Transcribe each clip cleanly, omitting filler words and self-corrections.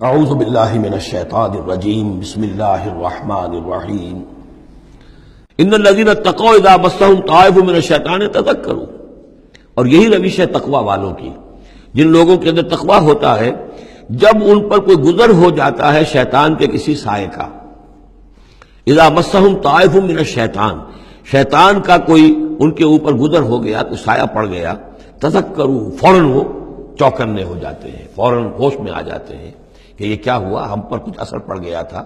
اعوذ باللہ من الشیطان الرجیم بسم اللہ الرحمن الرحیم ان الذین اتقوا اذا مسهم طائف من الشیطان تذکروا، اور یہی روش ہے تقوی والوں کی، جن لوگوں کے اندر تقوی ہوتا ہے جب ان پر کوئی گزر ہو جاتا ہے شیطان کے کسی سائے کا۔ اذا مسهم طائف من الشیطان، شیطان کا کوئی ان کے اوپر گزر ہو گیا، کوئی سایہ پڑ گیا، تذکروا، فوراً وہ چوکنے ہو جاتے ہیں، فوراً ہوش میں آ جاتے ہیں کہ یہ کیا ہوا، ہم پر کچھ اثر پڑ گیا تھا،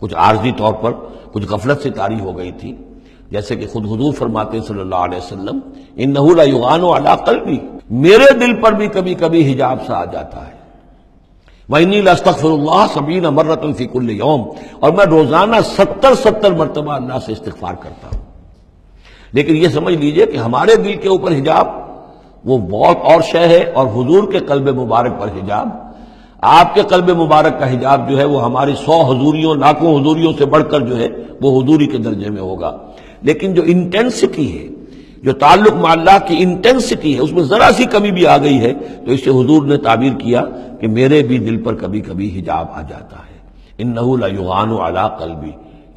کچھ عارضی طور پر کچھ غفلت سے طاری ہو گئی تھی، جیسے کہ خود حضور فرماتے ہیں صلی اللہ علیہ وسلم انہ لیغان علی قلبی، میرے دل پر بھی کبھی کبھی حجاب سا آ جاتا ہے، وانی لاستغفر اللہ 70 مرۃ فی کل یوم، اور میں روزانہ 70 مرتبہ اللہ سے استغفار کرتا ہوں۔ لیکن یہ سمجھ لیجئے کہ ہمارے دل کے اوپر حجاب وہ بہت اور شے ہے، اور حضور کے قلب مبارک پر حجاب، آپ کے قلب مبارک کا حجاب جو ہے وہ ہماری 100 حضوریوں لاکھوں حضوریوں سے بڑھ کر جو ہے وہ حضوری کے درجے میں ہوگا۔ لیکن جو انٹینسٹی ہے، جو تعلق مع اللہ کی انٹینسٹی ہے، اس میں ذرا سی کمی بھی آ گئی ہے تو اس سے حضور نے تعبیر کیا کہ میرے بھی دل پر کبھی کبھی حجاب آ جاتا ہے۔ انہ لیغان علی قلبی،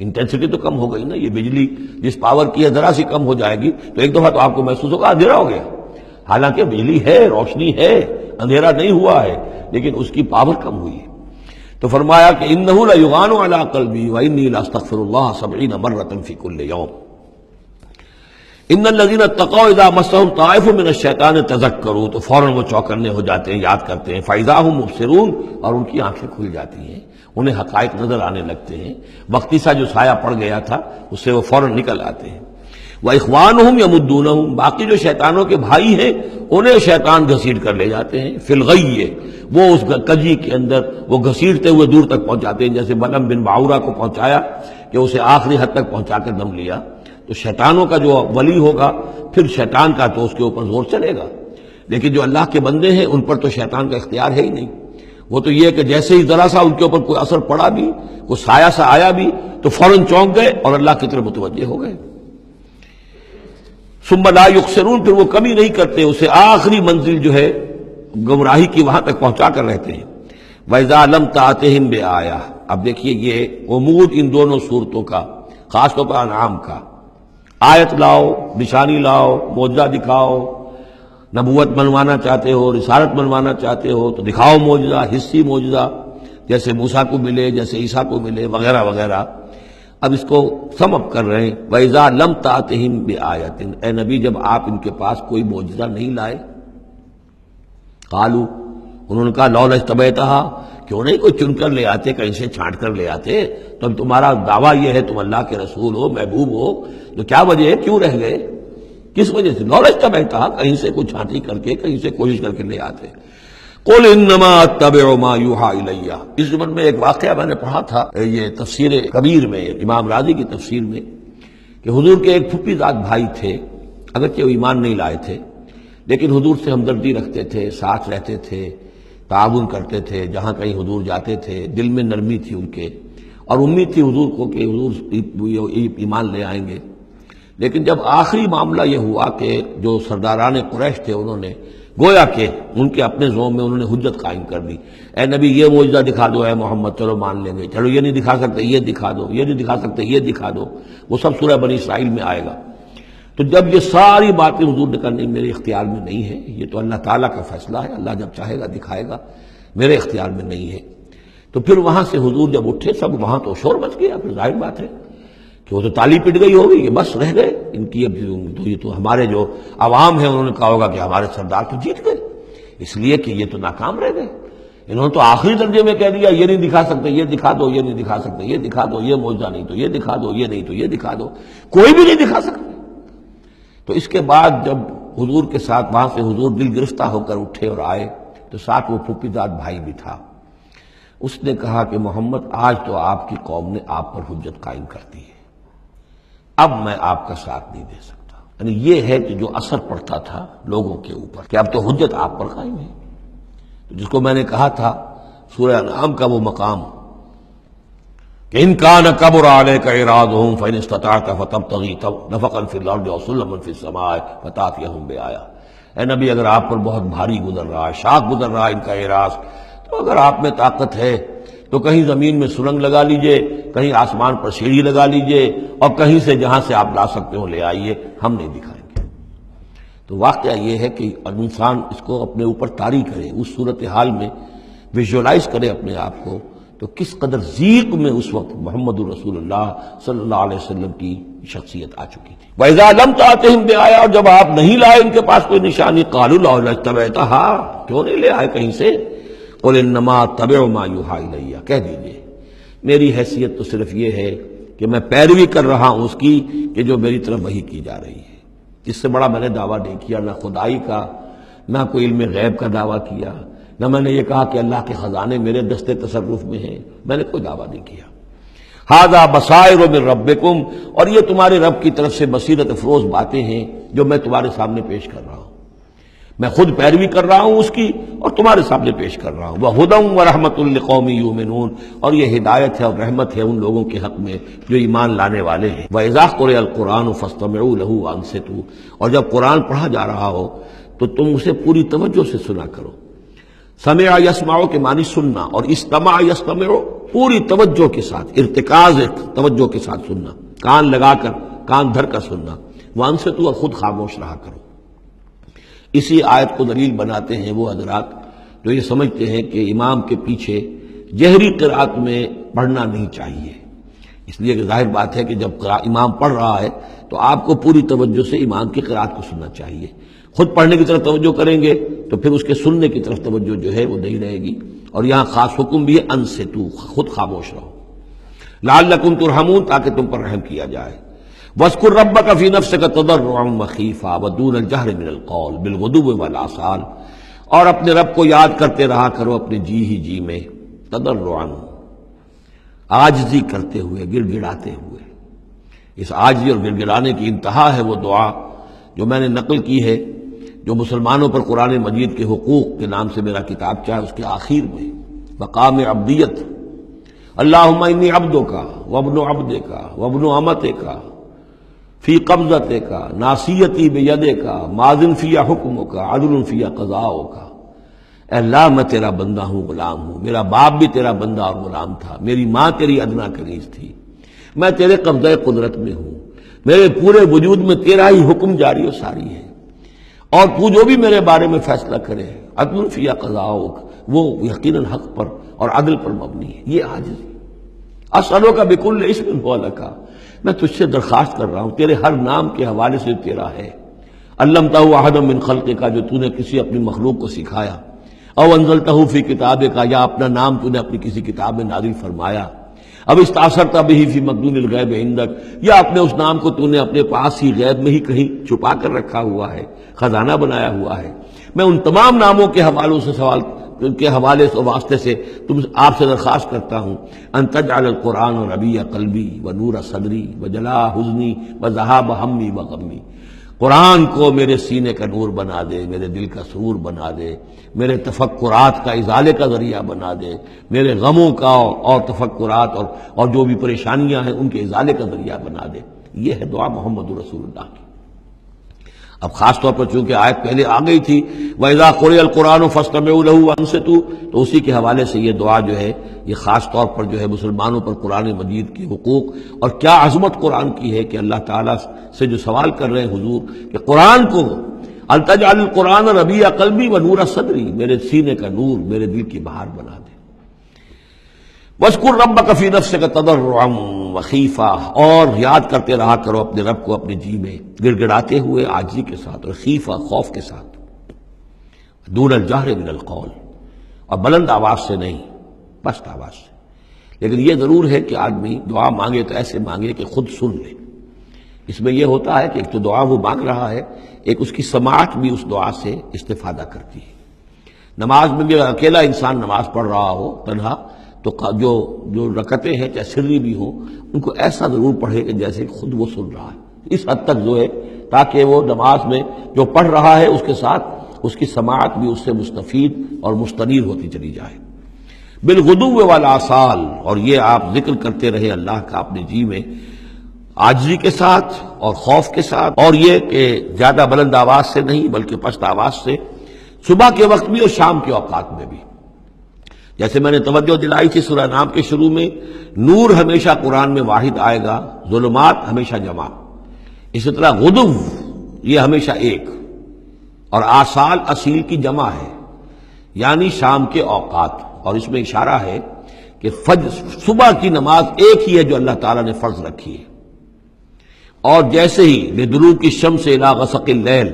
انٹینسٹی تو کم ہو گئی نا، یہ بجلی جس پاور کی ہے ذرا سی کم ہو جائے گی تو ایک دفعہ تو آپ کو محسوس ہوگا اندھیرا ہو گیا، حالانکہ بجلی ہے، روشنی ہے، اندھیرا نہیں ہوا ہے، لیکن اس کی پاور کم ہوئی ہے۔ تو فرمایا کہ انہ لیغان علی قلبی وانی لاستغفر اللہ 70 مرۃ فی کل یوم۔ ان الذین اتقوا اذا مسهم طائف من الشیطان تذکروا، تو فوراً وہ چوکنے ہو جاتے ہیں، یاد کرتے ہیں، فاذا هم مبصرون، اور ان کی آنکھیں کھل جاتی ہیں، انہیں حقائق نظر آنے لگتے ہیں، وقتی سا جو سایہ پڑ گیا تھا اس سے وہ فوراً نکل آتے ہیں۔ وَإِخْوَانُهُمْ يَمُدُّونَهُمْ، باقی جو شیطانوں کے بھائی ہیں انہیں شیطان گھسیٹ کر لے جاتے ہیں، فی الغی، وہ اس کجی کے اندر وہ گھسیٹتے ہوئے دور تک پہنچاتے ہیں، جیسے بلم بن باورہ کو پہنچایا کہ اسے آخری حد تک پہنچا کر دم لیا۔ تو شیطانوں کا جو ولی ہوگا پھر شیطان کا تو اس کے اوپر زور چلے گا، لیکن جو اللہ کے بندے ہیں ان پر تو شیطان کا اختیار ہے ہی نہیں، وہ تو یہ کہ جیسے ہی ذرا سا ان کے اوپر کوئی اثر پڑا بھی، کوئی سایہ سا آیا بھی تو فوراً چونک گئے اور اللہ کی طرف متوجہ ہو گئے۔ ثم لا یقصرون، پھر وہ کمی نہیں کرتے، اسے آخری منزل جو ہے گمراہی کی وہاں تک پہنچا کر رہتے ہیں۔ وَإِذَا لَمْ تَأْتِهِمْ بِآیَةٍ، اب دیکھیے یہ عمود ان دونوں صورتوں کا، خاص طور پر انعام کا، آیت لاؤ، نشانی لاؤ، معجزہ دکھاؤ، نبوت منوانا چاہتے ہو، رسالت منوانا چاہتے ہو تو دکھاؤ معجزہ، حصی معجزہ، جیسے موسیٰ کو ملے، جیسے عیسیٰ کو ملے، وغیرہ وغیرہ۔ اب اس کو سم اپ کر رہے ہیں، وَإِذَا لَمْ تَأْتِهِمْ بِآیَةٍ، اے نبی جب آپ ان کے پاس کوئی معجزہ نہیں لائے، قالوا، انہوں نے کہا لولا اجتبیتہا، کیوں نہیں کوئی چن کر لے آتے، کہیں سے چھانٹ کر لے آتے، تو اب تمہارا دعویٰ یہ ہے تم اللہ کے رسول ہو، محبوب ہو، تو کیا وجہ ہے، کیوں رہ گئے، کس وجہ سے؟ لولا اجتبیتہا، کہیں سے کوئی چھانٹی کر کے، کہیں سے کوشش کر کے لے آتے۔ قل انما اتبع ما یوحی الیہ، اس زمن میں ایک واقعہ میں نے پڑھا تھا، یہ تفسیر کبیر میں، امام راضی کی تفسیر میں، کہ حضور کے ایک پھوپھی زاد بھائی تھے، اگرچہ وہ ایمان نہیں لائے تھے لیکن حضور سے ہمدردی رکھتے تھے، ساتھ رہتے تھے، تعاون کرتے تھے، جہاں کہیں حضور جاتے تھے دل میں نرمی تھی ان کے، اور امید تھی حضور کو کہ حضور ایمان لے آئیں گے۔ لیکن جب آخری معاملہ یہ ہوا کہ جو سرداران قریش تھے انہوں نے گویا کہ ان کے اپنے زوم میں انہوں نے حجت قائم کر دی، اے نبی یہ معجزہ دکھا دو، اے محمد چلو مان لیں گے، چلو یہ نہیں دکھا سکتے یہ دکھا دو، یہ نہیں دکھا سکتے یہ دکھا دو، وہ سب سورہ بنی اسرائیل میں آئے گا۔ تو جب یہ ساری باتیں حضور نے کہا نہیں میرے اختیار میں نہیں ہے، یہ تو اللہ تعالیٰ کا فیصلہ ہے، اللہ جب چاہے گا دکھائے گا، میرے اختیار میں نہیں ہے، تو پھر وہاں سے حضور جب اٹھے سب وہاں تو شور مچ گیا، پھر ظاہر بات ہے کہ وہ تو تالی پٹ گئی ہوگی کہ بس رہ گئے ان کی، اب یہ تو ہمارے جو عوام ہیں انہوں نے کہا ہوگا کہ ہمارے سردار تو جیت گئے، اس لیے کہ یہ تو ناکام رہ گئے، انہوں نے تو آخری درجے میں کہہ دیا یہ نہیں دکھا سکتے یہ دکھا دو، یہ نہیں دکھا سکتے یہ دکھا دو، یہ معجزہ نہیں تو یہ دکھا دو، یہ نہیں تو یہ دکھا دو، کوئی بھی نہیں دکھا سکتے۔ تو اس کے بعد جب حضور کے ساتھ وہاں سے حضور دل گرفتہ ہو کر اٹھے اور آئے تو ساتھ وہ پھوپھی زاد بھائی بھی تھا، اس نے کہا کہ محمد آج تو آپ کی قوم نے آپ پر حجت قائم کر دی ہے، اب میں آپ کا ساتھ نہیں دے سکتا۔ یعنی یہ ہے کہ جو اثر پڑتا تھا لوگوں کے اوپر کہ اب تو حجت آپ پر قائم ہے، تو جس کو میں نے کہا تھا سورہ انعام کا وہ مقام کہ ان کان کبر علیک اعراضهم فان استطعت فتبتغي نفقا في الارض او سلما في السماء فتاتيهم بآیہ، اے نبی اگر آپ پر بہت بھاری گزر رہا ہے، شاق گزر رہا ہے ان کا اعراض، تو اگر آپ میں طاقت ہے تو کہیں زمین میں سرنگ لگا لیجئے، کہیں آسمان پر سیڑھی لگا لیجئے، اور کہیں سے جہاں سے آپ لا سکتے ہو لے آئیے، ہم نہیں دکھائیں گے۔ تو واقعہ یہ ہے کہ انسان اس کو اپنے اوپر طاری کرے، اس صورتحال میں ویژولائز کرے اپنے آپ کو، تو کس قدر ضیق میں اس وقت محمد رسول اللہ صلی اللہ علیہ وسلم کی شخصیت آ چکی تھی۔ وَإِذَا لَمْ تَأْتِهِمْ بِآيَةٍ، اور جب آپ نہیں لائے ان کے پاس کوئی نشانی، قَالُوا لَوْ لَاتَّبَعْتَهَا، کیوں نہیں لے آئے کہیں سے؟ قُلْ إِنَّمَا أَتَّبِعُ مَا يُوحَىٰ إِلَيَّ، کہہ دیجئے میری حیثیت تو صرف یہ ہے کہ میں پیروی کر رہا ہوں اس کی کہ جو میری طرف وحی کی جا رہی ہے۔ اس سے بڑا میں نے دعویٰ نہیں کیا، نہ خدائی کا، نہ کوئی علم غیب کا دعویٰ کیا، نہ میں نے یہ کہا کہ اللہ کے خزانے میرے دستے تصرف میں ہیں، میں نے کوئی دعویٰ نہیں کیا۔ ھذا بصائر من ربکم، اور یہ تمہارے رب کی طرف سے بصیرت افروز باتیں ہیں جو میں تمہارے سامنے پیش کر رہا ہوں، میں خود پیروی کر رہا ہوں اس کی اور تمہارے سامنے پیش کر رہا ہوں۔ وَھدًى وَرَحْمَةٌ لِّقَوْمٍ يُؤْمِنُونَ، اور یہ ہدایت ہے اور رحمت ہے ان لوگوں کے حق میں جو ایمان لانے والے ہیں۔ وَإِذَا قُرِئَ الْقُرْآنُ فَاسْتَمِعُوا لَهُ وَأَنصِتُوا، اور جب قرآن پڑھا جا رہا ہو تو تم اسے پوری توجہ سے سنا کرو۔ سمع یسمع کے معنی سننا، اور استمع یستمع پوری توجہ کے ساتھ، ارتکاز توجہ کے ساتھ سننا، کان لگا کر، کان دھر کر سننا۔ وانصتوا، اور خود خاموش رہا کرو۔ اسی آیت کو دلیل بناتے ہیں وہ حضرات جو یہ سمجھتے ہیں کہ امام کے پیچھے جہری قرات میں پڑھنا نہیں چاہیے، اس لیے کہ ظاہر بات ہے کہ جب امام پڑھ رہا ہے تو آپ کو پوری توجہ سے امام کی قرات کو سننا چاہیے۔ خود پڑھنے کی طرف توجہ کریں گے تو پھر اس کے سننے کی طرف توجہ جو ہے وہ نہیں رہے گی۔ اور یہاں خاص حکم بھی ہے انصتوا، خود خاموش رہو، لعلکم ترحمون، تاکہ تم پر رحم کیا جائے۔ وَاذْكُرْ رَبَّكَ فِي نَفْسِكَ تَضَرُّعًا وَخِيفًا وَدُونَ الْجَهْرِ مِنَ الْقَوْلِ بِالْغُدُوِّ وَالْآصَالِ، اور اپنے رب کو یاد کرتے رہا کرو اپنے جی ہی جی میں، تضرعاً، عاجزی کرتے ہوئے، گڑ گڑاتے ہوئے۔ اس عاجزی اور گڑ گڑانے کی انتہا ہے وہ دعا جو میں نے نقل کی ہے، جو مسلمانوں پر قرآن مجید کے حقوق کے نام سے میرا کتابچہ ہے، اس کے آخر میں مقام عبدیت، اللہم انی عبدک وابن عبدک وابن امتک فی قبضتک ناصیتی بیدک ماض فی حکمک عدل فی قضاؤک۔ اے اللہ میں تیرا بندہ ہوں، غلام ہوں، میرا باپ بھی تیرا بندہ اور غلام تھا، میری ماں تیری ادنا کنیز تھی، میں تیرے قبضہ قدرت میں ہوں، میرے پورے وجود میں تیرا ہی حکم جاری و ساری ہے، اور تو جو بھی میرے بارے میں فیصلہ کرے عدل فی قضاؤک، وہ یقیناً حق پر اور عدل پر مبنی ہے۔ یہ عاجزی۔ اسألک بکل اسم هو لک، میں تجھ سے درخواست کر رہا ہوں تیرے ہر نام کے حوالے سے تیرا ہے، علمتہ احدا من خلقک، جو تو نے کسی اپنی مخلوق کو سکھایا، او انزلتہ فی کتابک، یا اپنا نام تو نے اپنی کسی کتاب میں نازل فرمایا، اب استاثرت بہ فی مکنون الغیب عندک، یا اپنے اس نام کو تو نے اپنے پاس ہی غیب میں ہی کہیں چھپا کر رکھا ہوا ہے، خزانہ بنایا ہوا ہے۔ میں ان تمام ناموں کے حوالوں سے سوال کے حوالے سے واسطے سے تم آپ سے درخواست کرتا ہوں، ان تجعل القرآن ربیع قلبی ونور صدری وجلاء حزنی وذہاب ہمی وغمی، قرآن کو میرے سینے کا نور بنا دے، میرے دل کا سرور بنا دے، میرے تفکرات کا ازالے کا ذریعہ بنا دے، میرے غموں کا اور تفکرات اور جو بھی پریشانیاں ہیں ان کے ازالے کا ذریعہ بنا دے۔ یہ ہے دعا محمد رسول اللہ کی۔ اب خاص طور پر چونکہ آیت پہلے آ گئی تھی وَإِذَا قُرِئَ الْقُرْآنُ فَاسْتَمِعُوا لَهُ وَأَنصِتُوا، تو اسی کے حوالے سے یہ دعا جو ہے یہ خاص طور پر جو ہے مسلمانوں پر قرآن مجید کے حقوق، اور کیا عظمت قرآن کی ہے کہ اللہ تعالیٰ سے جو سوال کر رہے ہیں حضور کہ قرآن کو ان تجعل القرآن ربیع قلبی ونور صدری، میرے سینے کا نور، میرے دل کی بہار بنا دے۔ وَاذْكُرْ رَبَّكَ فِي نَفْسِكَ تَضَرُّعًا وَخِيفًا، اور یاد کرتے رہا کرو اپنے رب کو اپنے جی میں، گڑ گڑاتے ہوئے، عاجزی کے ساتھ، اور خیفہ، خوف کے ساتھ، دون الجہر من القول، اور بلند آواز سے نہیں، پست آواز سے۔ لیکن یہ ضرور ہے کہ آدمی دعا مانگے تو ایسے مانگے کہ خود سن لے۔ اس میں یہ ہوتا ہے کہ ایک تو دعا وہ مانگ رہا ہے، ایک اس کی سماعت بھی اس دعا سے استفادہ کرتی ہے۔ نماز میں بھی اکیلا انسان نماز پڑھ رہا ہو تنہا، تو جو رکعتیں ہیں چاہے سری بھی ہوں ان کو ایسا ضرور پڑھے کہ جیسے خود وہ سن رہا ہے، اس حد تک جو ہے تاکہ وہ نماز میں جو پڑھ رہا ہے اس کے ساتھ اس کی سماعت بھی اس سے مستفید اور مستنیر ہوتی چلی جائے۔ بالغدو والآصال، اور یہ آپ ذکر کرتے رہے اللہ کا اپنے جی میں، عاجزی کے ساتھ اور خوف کے ساتھ، اور یہ کہ زیادہ بلند آواز سے نہیں بلکہ پست آواز سے، صبح کے وقت بھی اور شام کے اوقات میں بھی۔ جیسے میں نے توجہ دلائی تھی سورہ نام کے شروع میں، نور ہمیشہ قرآن میں واحد آئے گا، ظلمات ہمیشہ جمع، اسی طرح غدو یہ ہمیشہ ایک، اور آصال اصیل کی جمع ہے، یعنی شام کے اوقات، اور اس میں اشارہ ہے کہ فجر صبح کی نماز ایک ہی ہے جو اللہ تعالیٰ نے فرض رکھی ہے، اور جیسے ہی لدلوک الشمس الی غسق اللیل،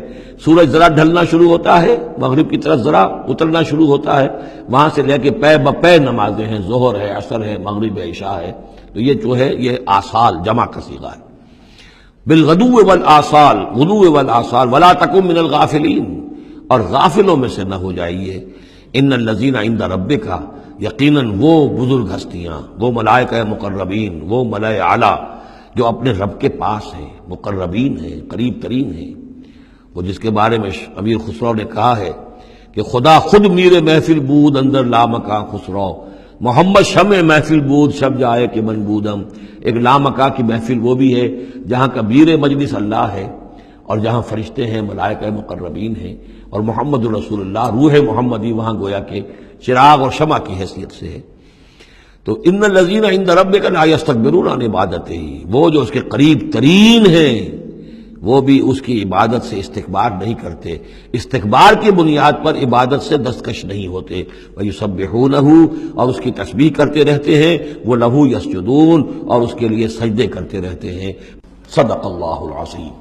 سورج ذرا ڈھلنا شروع ہوتا ہے، مغرب کی طرف ذرا اترنا شروع ہوتا ہے، وہاں سے لے کے پے بپے نمازیں ہیں، ظہر ہے، عصر ہے، مغرب ہے، عشاء ہے، تو یہ جو ہے یہ آصال جمع کا صیغہ ہے۔ بالغدو والآصال، غدو والآصال، ولا تکن من الغافلین، اور غافلوں میں سے نہ ہو جائیے۔ ان الذین عند ربک، یقیناً وہ بزرگ ہستیاں، وہ ملائکہ مقربین، وہ ملائے اعلیٰ جو اپنے رب کے پاس ہیں، مقربین ہیں، قریب ترین ہیں، وہ جس کے بارے میں امیر خسرو نے کہا ہے کہ خدا خود میر محفل بود اندر لامکاں خسرو، محمد شمع محفل بود شب جائے کہ من بودم۔ ایک لامکاں کی محفل وہ بھی ہے جہاں کا میر مجلس اللہ ہے، اور جہاں فرشتے ہیں، ملائکہ مقربین ہیں، اور محمد رسول اللہ روح محمدی وہاں گویا کہ چراغ اور شمع کی حیثیت سے ہے۔ تو ان الذین عند ربک لا یستکبرون عن عبادتہ، وہ جو اس کے قریب ترین ہیں وہ بھی اس کی عبادت سے استکبار نہیں کرتے، استکبار کی بنیاد پر عبادت سے دستکش نہیں ہوتے، وَيُسَبِّحُونَهُ، اور اس کی تسبیح کرتے رہتے ہیں، وہ لَهُ يَسْجُدُونَ، اور اس کے لیے سجدے کرتے رہتے ہیں۔ صدق اللہ العظیم۔